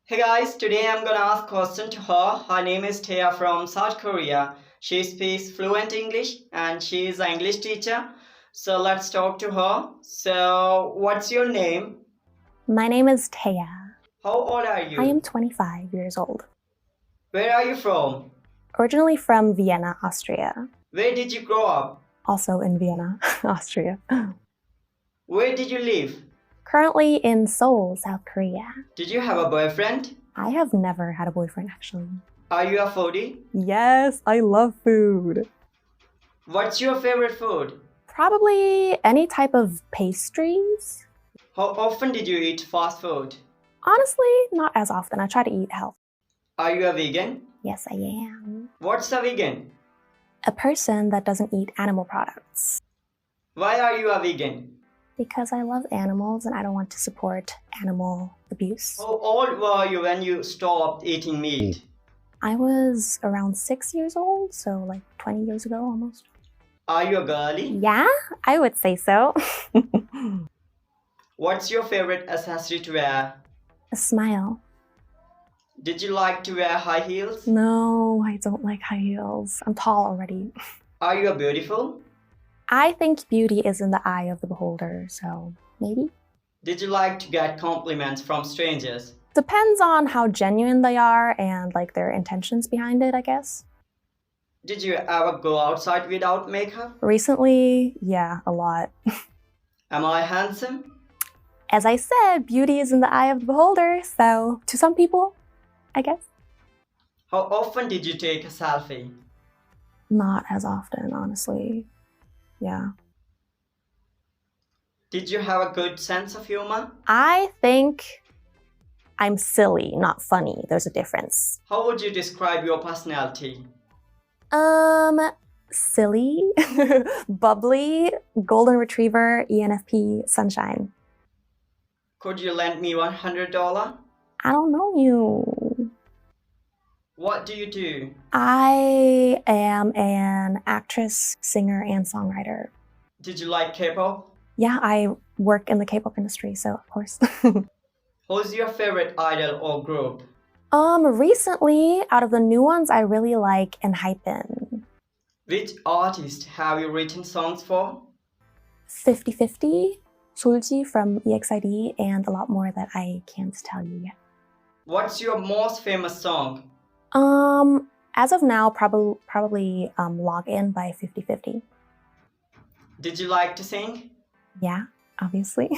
Hey guys, today I'm gonna ask question to her. Her name is Thea from South Korea. She speaks fluent English and she is an English teacher. So let's talk to her. So what's your name? My name is Taya. How old are I am you? 25 years old. Where are you from? Originally from Vienna, Austria. Where did you grow up? Also in Vienna, Austria. Where did you live? Currently in Seoul, South Korea. Did you have a boyfriend? I have never had a boyfriend actually. Are you a foodie? Yes, I love food. What's your favorite food? Probably any type of pastries. How often did you eat fast food? Honestly, not as often. I try to eat healthy. Are you a vegan? Yes, I am. What's a vegan? A person that doesn't eat animal products. Why are you a vegan? Because I love animals and I don't want to support animal abuse. How old were you when you stopped eating meat? I was around 6 years old, so like 20 years ago almost. Are you a girly? Yeah, I would say so. What's your favorite accessory to wear? A smile. Did you like to wear high heels? No, I don't like high heels. I'm tall already. Are you beautiful? I think beauty is in the eye of the beholder, so maybe. Did you like to get compliments from strangers? Depends on how genuine they are and like their intentions behind it, I guess. Did you ever go outside without makeup? Recently, yeah, a lot. Am I handsome? As I said, beauty is in the eye of the beholder, so to some people, I guess. How often did you take a selfie? Not as often, honestly. Yeah. Did you have a good sense of humor? I think I'm silly, not funny. There's a difference. How would you describe your personality? Silly, bubbly, golden retriever, ENFP, sunshine. Could you lend me $100? I don't know you. What do you do? I am an actress, singer, and songwriter. Did you like K-pop? Yeah, I work in the K-pop industry, so of course. Who's your favorite idol or group? Recently, out of the new ones, I really like Enhypen. Which artist have you written songs for? 50/50, Sulji from EXID, and a lot more that I can't tell you yet. What's your most famous song? As of now, probably Log In by 50/50. Did you like to sing? Yeah, obviously.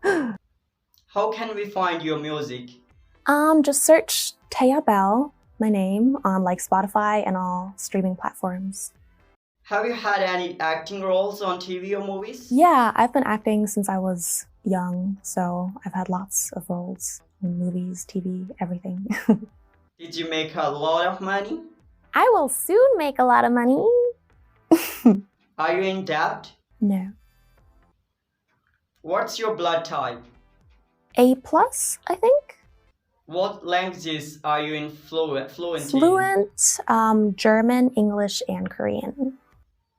How can we find your music? Just search Tea Belle, my name, on like Spotify and all streaming platforms. Have you had any acting roles on TV or movies? Yeah, I've been acting since I was young, so I've had lots of roles in movies, TV, everything. Did you make a lot of money? I will soon make a lot of money. Are you in debt? No. What's your blood type? A plus, I think. What languages are you in fluent in? Fluent, German, English, and Korean.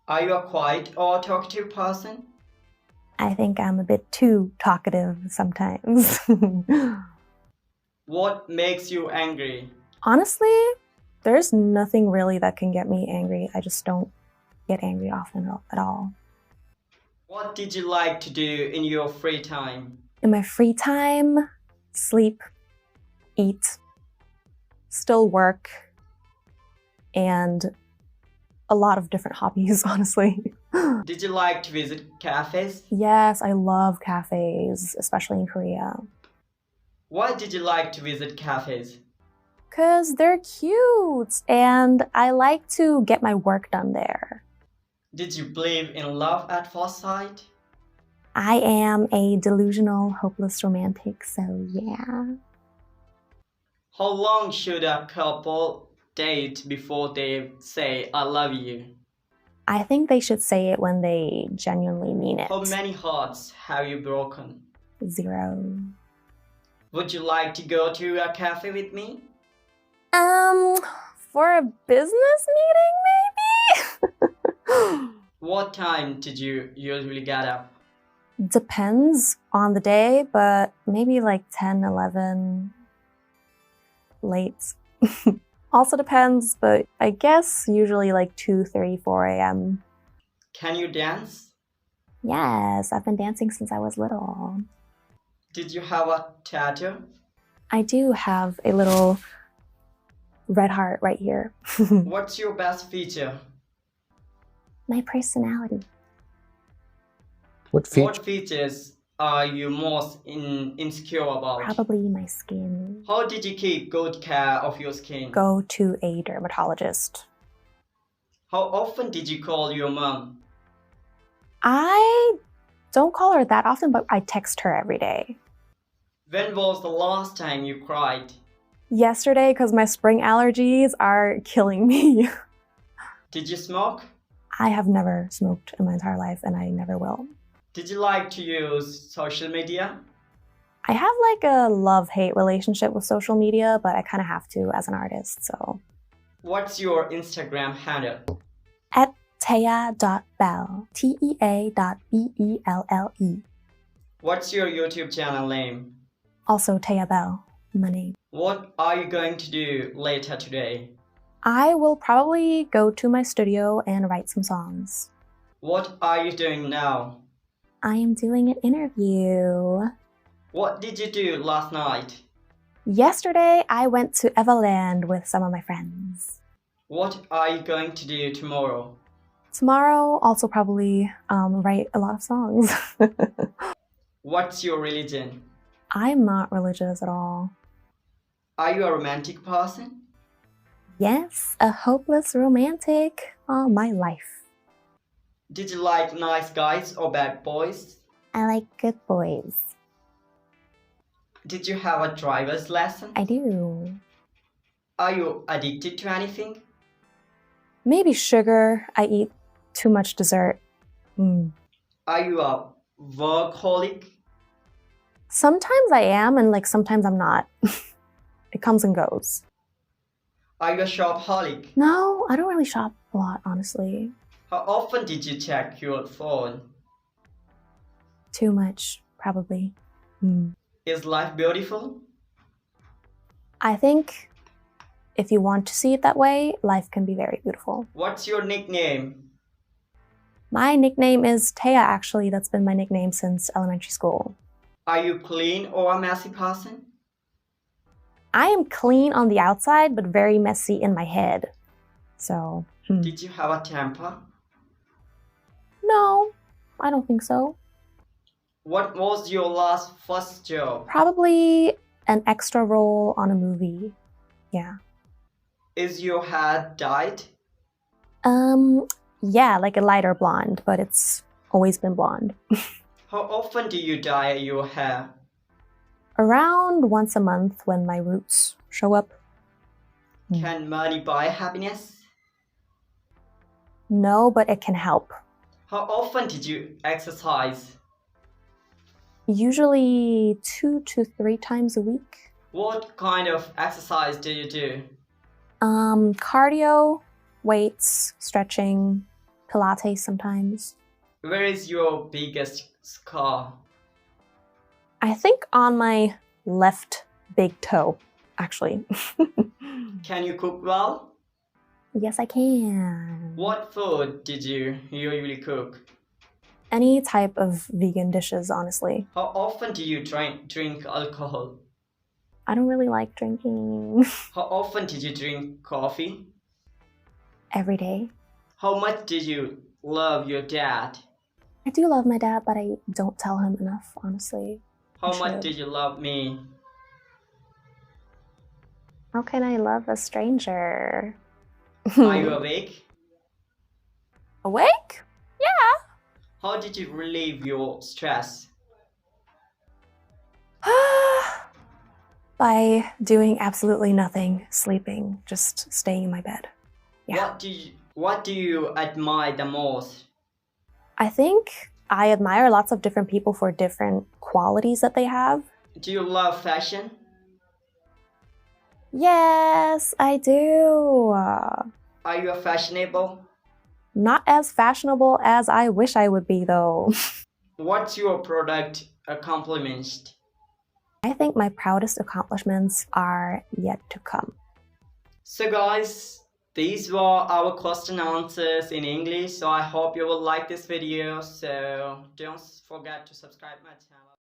Are you a quiet or talkative person? I think I'm a bit too talkative sometimes. What makes you angry? Honestly, there's nothing really that can get me angry. I just don't get angry often at all. What did you like to do in your free time? In my free time, sleep, eat, still work, and a lot of different hobbies, honestly. Did you like to visit cafes? Yes, I love cafes, especially in Korea. Why did you like to visit cafes? Because they're cute, and I like to get my work done there. Did you believe in love at first sight? I am a delusional, hopeless romantic, so yeah. How long should a couple date before they say I love you? I think they should say it when they genuinely mean it. How many hearts have you broken? 0. Would you like to go to a cafe with me? For a business meeting, maybe? What time did you usually get up? Depends on the day, but maybe like 10, 11. late. Also depends, but I guess usually like 2, 3, 4 a.m. Can you dance? Yes, I've been dancing since I was little. Did you have a tattoo? I do have a little red heart right here. What's your best feature? My personality. What What feature? features are you most insecure about? Probably my skin. How did you keep good care of your skin? Go to a dermatologist. How often did you call your mom? I don't call her that often, but I text her every day. When was the last time you cried? Yesterday, because my spring allergies are killing me. Did you smoke? I have never smoked in my entire life, and I never will. Did you like to use social media? I have like a love-hate relationship with social media, but I kind of have to as an artist, so. What's your Instagram handle? At Tea.Belle, Tea.Belle. What's your YouTube channel name? Also Tea Belle, my name. What are you going to do later today? I will probably go to my studio and write some songs. What are you doing now? I am doing an interview. What did you do last night? Yesterday, I went to Everland with some of my friends. What are you going to do tomorrow? Tomorrow, also probably write a lot of songs. What's your religion? I'm not religious at all. Are you a romantic person? Yes, a hopeless romantic all my life. Did you like nice guys or bad boys? I like good boys. Did you have a driver's lesson? I do. Are you addicted to anything? Maybe sugar. I eat too much dessert. Are you a workaholic? Sometimes I am, and like sometimes I'm not. It comes and goes. Are you a shopaholic? No, I don't really shop a lot, honestly. How often did you check your phone? Too much, probably. Is life beautiful? I think if you want to see it that way, life can be very beautiful. What's your nickname? My nickname is Taya, actually. That's been my nickname since elementary school. Are you clean or a messy person? I am clean on the outside, but very messy in my head. So, Did you have a temper? No, I don't think so. What was your first job? Probably an extra role on a movie. Yeah. Is your hair dyed? Yeah, like a lighter blonde, but it's always been blonde. How often do you dye your hair? Around once a month when my roots show up. Can money buy happiness? No, but it can help. How often did you exercise? Usually 2 to 3 times a week. What kind of exercise do you do? Cardio, weights, stretching, Pilates sometimes. Where is your biggest scar? I think on my left big toe, actually. Can you cook well? Yes, I can. What food did you usually cook? Any type of vegan dishes, honestly. How often do you drink alcohol? I don't really like drinking. How often did you drink coffee? Every day. How much did you love your dad? I do love my dad, but I don't tell him enough, honestly. How much did you love me? How can I love a stranger? Are you awake? Awake? Yeah. How did you relieve your stress? By doing absolutely nothing, sleeping, just staying in my bed. Yeah. What do you admire the most? I think I admire lots of different people for different qualities that they have. Do you love fashion? Yes, I do. Are you fashionable? Not as fashionable as I wish I would be, though. What's your product accomplishment? I think my proudest accomplishments are yet to come. So guys, these were our question answers in English. So I hope you will like this video. So don't forget to subscribe my channel.